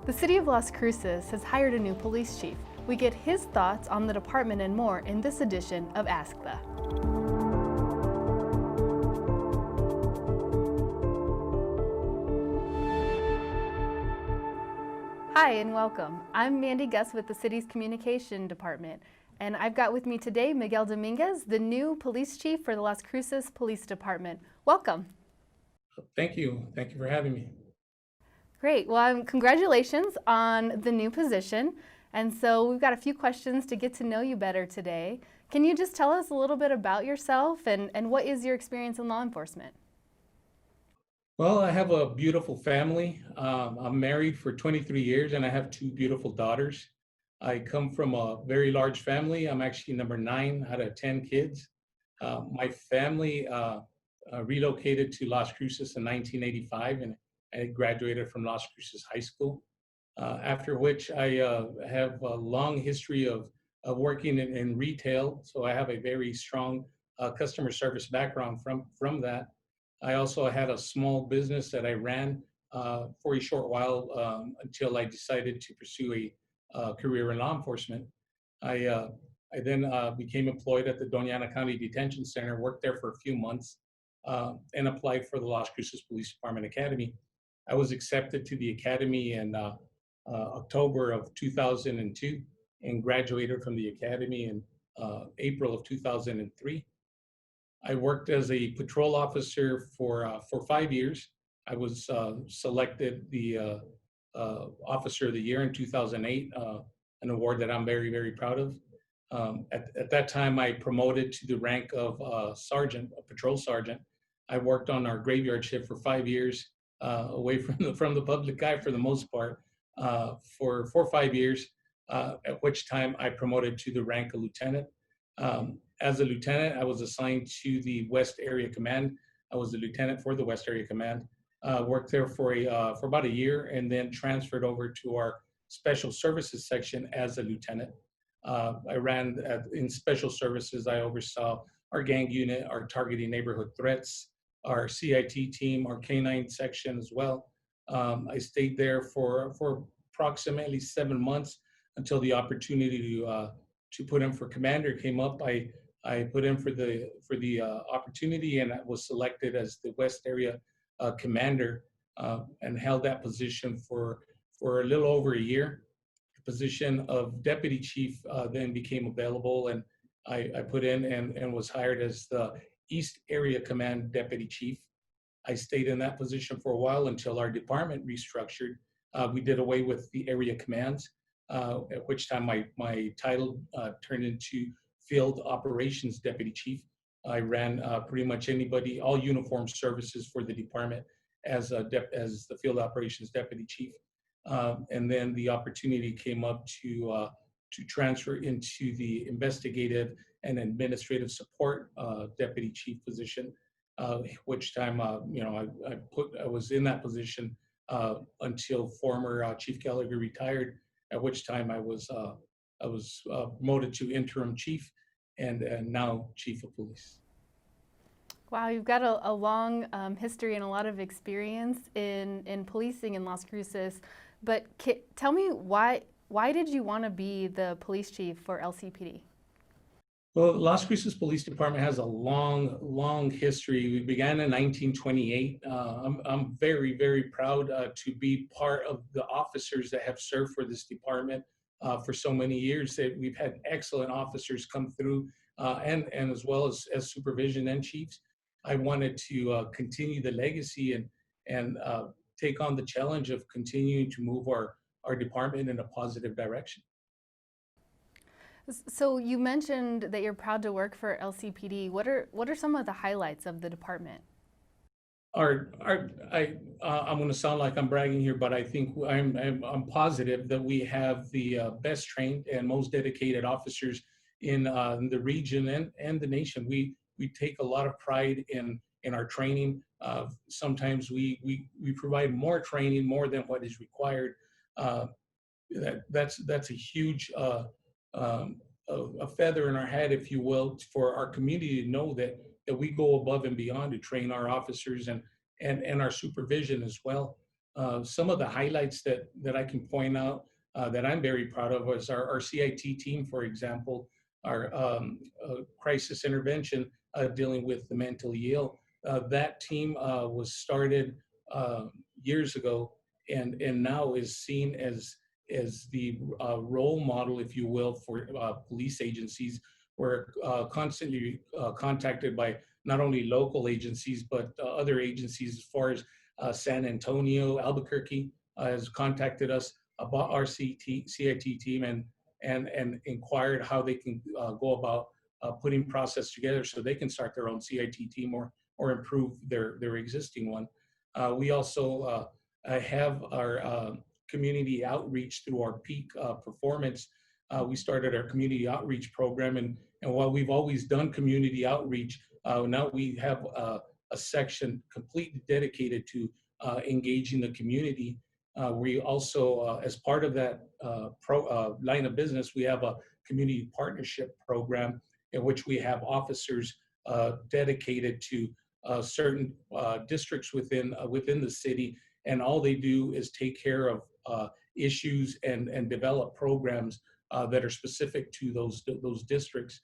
The City of Las Cruces has hired a new police chief. We get his thoughts on the department and more in this edition of Ask the. Hi and welcome. I'm Mandy Gus with the city's communication department, and I've got with me today Miguel Dominguez, the new police chief for the Las Cruces Police Department. Welcome. Thank you. Thank you for having me. Great. Well, congratulations on the new position. And so we've got a few questions to get to know you better today. Can you just tell us a little bit about yourself and what is your experience in law enforcement? Well, I have a beautiful family. I'm married for 23 years and I have two beautiful daughters. I come from a very large family. I'm actually number 9 out of 10 kids. My family relocated to Las Cruces in 1985 and I graduated from Las Cruces High School. After which I have a long history of working in retail, so I have a very strong customer service background from that. I also had a small business that I ran for a short while until I decided to pursue a career in law enforcement. I, uh, I then became employed at the Doña Ana County Detention Center, worked there for a few months, and applied for the Las Cruces Police Department Academy. I was accepted to the academy in October of 2002 and graduated from the academy in April of 2003. I worked as a patrol officer for 5 years. I was selected the Officer of the Year in 2008, an award that I'm very, very proud of. At that time, I promoted to the rank of sergeant, a patrol sergeant. I worked on our graveyard shift for 5 years, away from the public eye for the most part, for 5 years. At which time I promoted to the rank of lieutenant. As a lieutenant, I was assigned to the West Area Command. I was the lieutenant for the West Area Command. Worked there for about a year, and then transferred over to our Special Services section as a lieutenant. I ran in Special Services. I oversaw our gang unit, our targeting neighborhood threats, our CIT team, our K9 section as well. I stayed there for approximately 7 months until the opportunity to put in for commander came up. I put in for the opportunity and I was selected as the West Area commander, and held that position for a little over a year. The position of deputy chief then became available, and I put in and was hired as the East Area Command deputy chief. I stayed in that position for a while until our department restructured. We did away with the area commands, at which time my title turned into Field Operations Deputy Chief. I ran pretty much all uniform services for the department as the Field Operations Deputy Chief. And then the opportunity came up to transfer into the investigative and administrative support deputy chief position, which time I was in that position until former Chief Gallagher retired, at which time I was promoted to interim chief and now chief of police. Wow, you've got a long history and a lot of experience in policing in Las Cruces. But tell me why did you want to be the police chief for LCPD? Well, Las Cruces Police Department has a long, long history. We began in 1928. I'm very, very proud to be part of the officers that have served for this department for so many years. That we've had excellent officers come through, and as well as supervision and chiefs. I wanted to continue the legacy and take on the challenge of continuing to move our department in a positive direction. So you mentioned that you're proud to work for LCPD. What are some of the highlights of the department? I'm going to sound like I'm bragging here, but I think I'm positive that we have the best trained and most dedicated officers in the region and the nation. We take a lot of pride in our training. Sometimes we provide more training, more than what is required. That's a huge a feather in our hat, if you will, for our community to know that we go above and beyond to train our officers and our supervision as well. Some of the highlights that I can point out that I'm very proud of is our CIT team, for example, our crisis intervention dealing with the mentally ill. That team was started uh, years ago, and now is seen as the role model, if you will, for police agencies. We're constantly contacted by not only local agencies but other agencies as far as San Antonio, Albuquerque has contacted us about our CIT team and inquired how they can go about putting process together so they can start their own CIT team or improve their existing one. We also have our community outreach through our peak performance. We started our community outreach program, and while we've always done community outreach, now we have a section completely dedicated to engaging the community. We also, as part of that line of business, we have a community partnership program in which we have officers dedicated to certain districts within the city, and all they do is take care of issues and develop programs that are specific to those districts.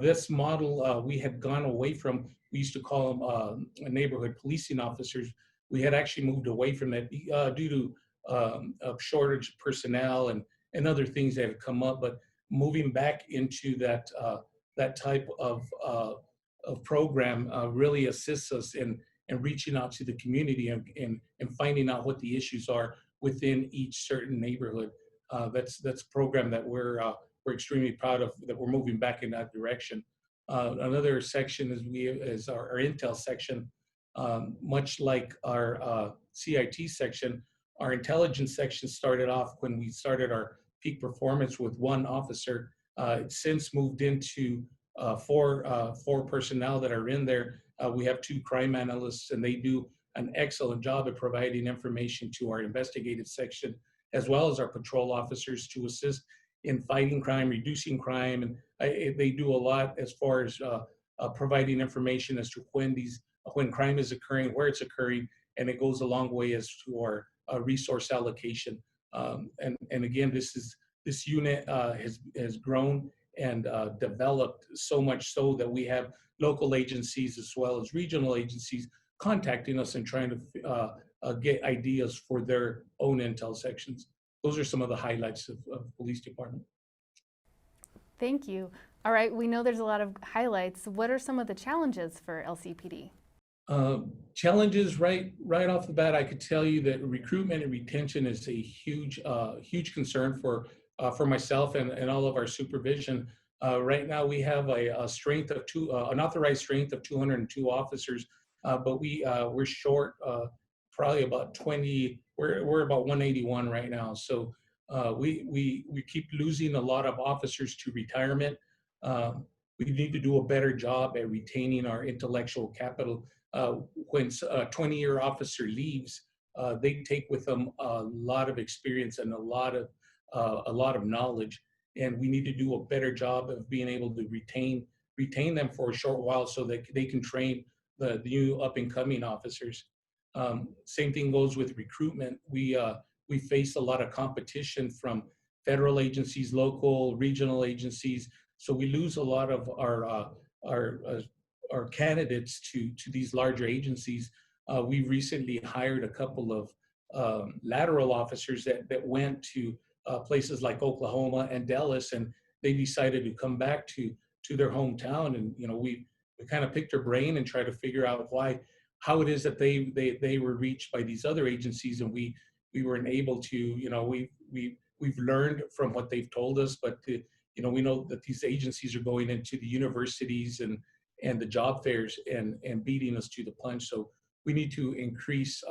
This model we had gone away from. We used to call them neighborhood policing officers. We had actually moved away from that due to of shortage of personnel and other things that had come up. But moving back into that type of program really assists us in reaching out to the community and finding out what the issues are within each certain neighborhood. That's a program that we're extremely proud of, that we're moving back in that direction. Another section is our intel section. Much like our CIT section, our intelligence section started off when we started our peak performance with one officer. It's since moved into four personnel that are in there. We have two crime analysts, and they do an excellent job at providing information to our investigative section, as well as our patrol officers to assist in fighting crime, reducing crime, and they do a lot as far as providing information as to when crime is occurring, where it's occurring, and it goes a long way as to our resource allocation. And again, this unit has grown and developed so much so that we have local agencies as well as regional agencies contacting us and trying to get ideas for their own intel sections. Those are some of the highlights of the police department. Thank you. All right, we know there's a lot of highlights. What are some of the challenges for LCPD? Challenges right off the bat, I could tell you that recruitment and retention is a huge concern for myself and all of our supervision. Right now, we have a strength of an authorized strength of 202 officers, but we're short probably about 20. We're about 181 right now. So we keep losing a lot of officers to retirement. We need to do a better job at retaining our intellectual capital. When a 20-year officer leaves, they take with them a lot of experience and a lot of knowledge, and we need to do a better job of being able to retain them for a short while so that they can train the new up and coming officers. Same thing goes with recruitment. We face a lot of competition from federal agencies, local, regional agencies, so we lose a lot of our candidates to these larger agencies. We recently hired a couple of lateral officers that went to places like Oklahoma and Dallas, and they decided to come back to their hometown. And we kind of picked their brain and try to figure out how it is that they were reached by these other agencies, and we weren't able to. We've learned from what they've told us, but we know that these agencies are going into the universities and the job fairs and beating us to the punch. So we need to increase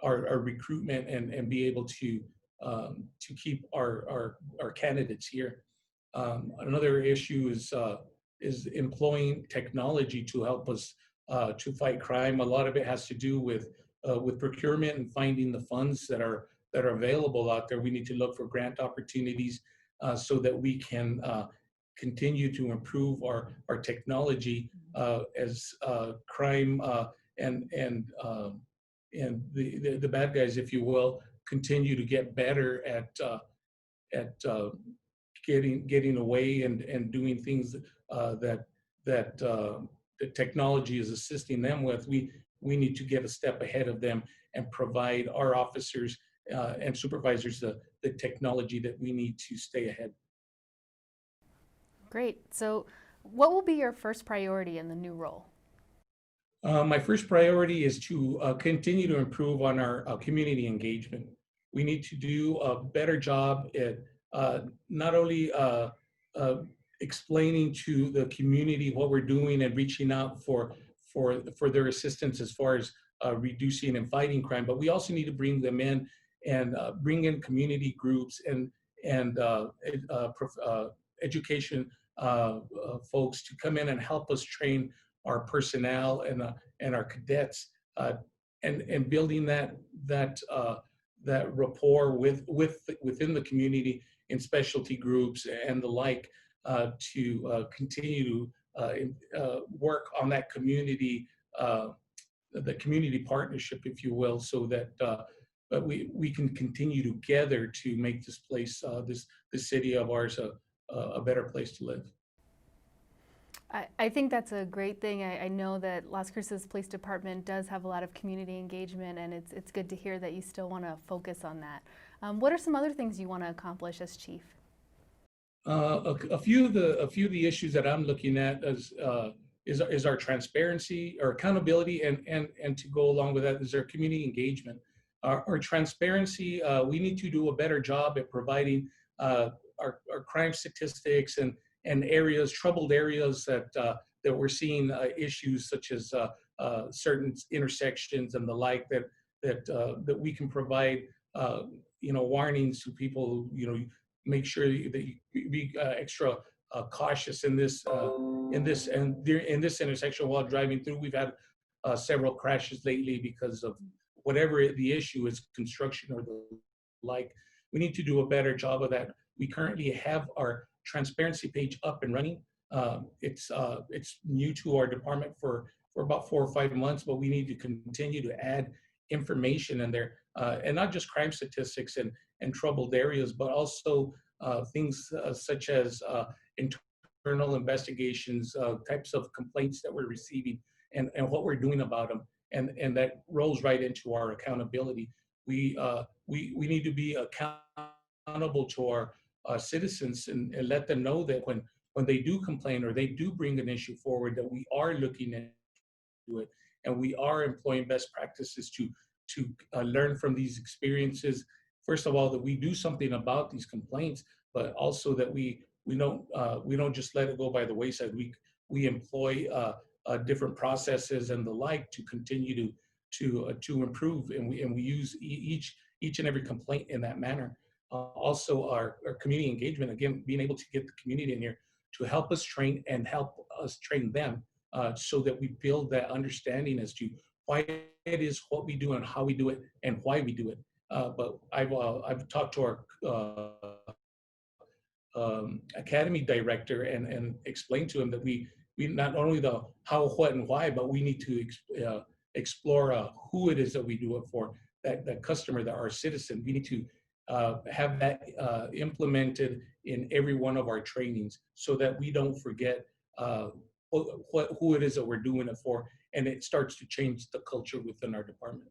our recruitment and be able to keep our candidates here. Another issue is employing technology to help us to fight crime. A lot of it has to do with procurement and finding the funds that are available out there. We need to look for grant opportunities so that we can continue to improve our technology as crime and the bad guys, if you will, continue to get better at getting away and doing things that the technology is assisting them with. We need to get a step ahead of them and provide our officers and supervisors the technology that we need to stay ahead. Great. So, what will be your first priority in the new role? My first priority is to continue to improve on our community engagement. We need to do a better job at not only uh, explaining to the community what we're doing and reaching out for their assistance as far as reducing and fighting crime, but we also need to bring them in and bring in community groups and education folks to come in and help us train our personnel and our cadets, and building that rapport within the community in specialty groups and the like, to continue to work on that community, the community partnership, if you will, so that we can continue together to make this place, this city of ours, a better place to live. I think that's a great thing. I know that Las Cruces Police Department does have a lot of community engagement, and it's good to hear that you still want to focus on that. What are some other things you want to accomplish as chief? A few of the issues that I'm looking at is our transparency, our accountability, and to go along with that is our community engagement. Our transparency, we need to do a better job at providing our crime statistics and areas, troubled areas that we're seeing issues such as certain intersections and the like, that we can provide warnings to people. Make sure that you be extra cautious in this intersection while driving through. We've had several crashes lately because of whatever the issue is, construction or the like. We need to do a better job of that. We currently have our transparency page up and running. It's new to our department for about 4 or 5 months, but we need to continue to add information in there, and not just crime statistics and troubled areas, but also things such as internal investigations, types of complaints that we're receiving, and what we're doing about them, and that rolls right into our accountability. We need to be accountable to our citizens and let them know that when they do complain or they do bring an issue forward, that we are looking into it and we are employing best practices to learn from these experiences. First of all, that we do something about these complaints, but also that we don't just let it go by the wayside. We employ different processes and the like to continue to improve, and we use each and every complaint in that manner. Also, our community engagement, again, being able to get the community in here to help us train and help us train them, so that we build that understanding as to why it is what we do and how we do it and why we do it. But I've talked to our academy director and explained to him that we not only the how, what, and why, but we need to explore who it is that we do it for. That customer, that our citizen, we need to have that implemented in every one of our trainings, so that we don't forget who it is that we're doing it for, and it starts to change the culture within our department.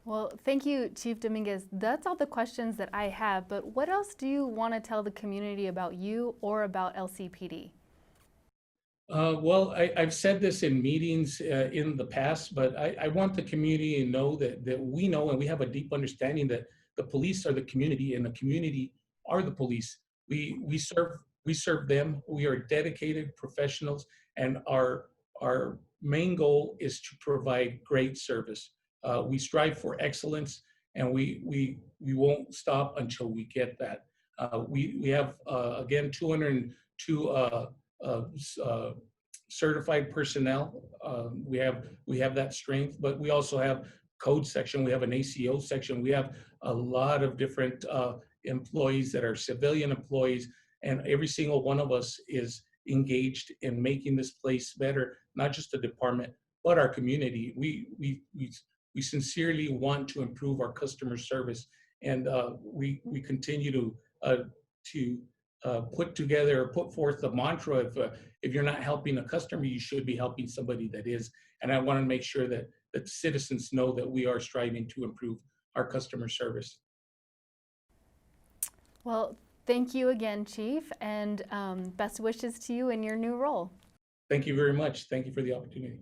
Well, thank you, Chief Dominguez. That's all the questions that I have, but what else do you want to tell the community about you or about LCPD? Well, I've said this in meetings in the past, but I want the community to know that we know and we have a deep understanding that the police are the community and the community are the police. We serve them. We are dedicated professionals, and our main goal is to provide great service. We strive for excellence, and we won't stop until we get that. We have again 202 certified personnel. We have that strength, but we also have code section. We have an ACO section. We have a lot of different employees that are civilian employees, and every single one of us is engaged in making this place better, not just the department, but our community. We sincerely want to improve our customer service, and we continue to put together or put forth the mantra: if you're not helping a customer, you should be helping somebody that is. And I want to make sure that citizens know that we are striving to improve our customer service. Well, thank you again, Chief, and best wishes to you in your new role. Thank you very much. Thank you for the opportunity.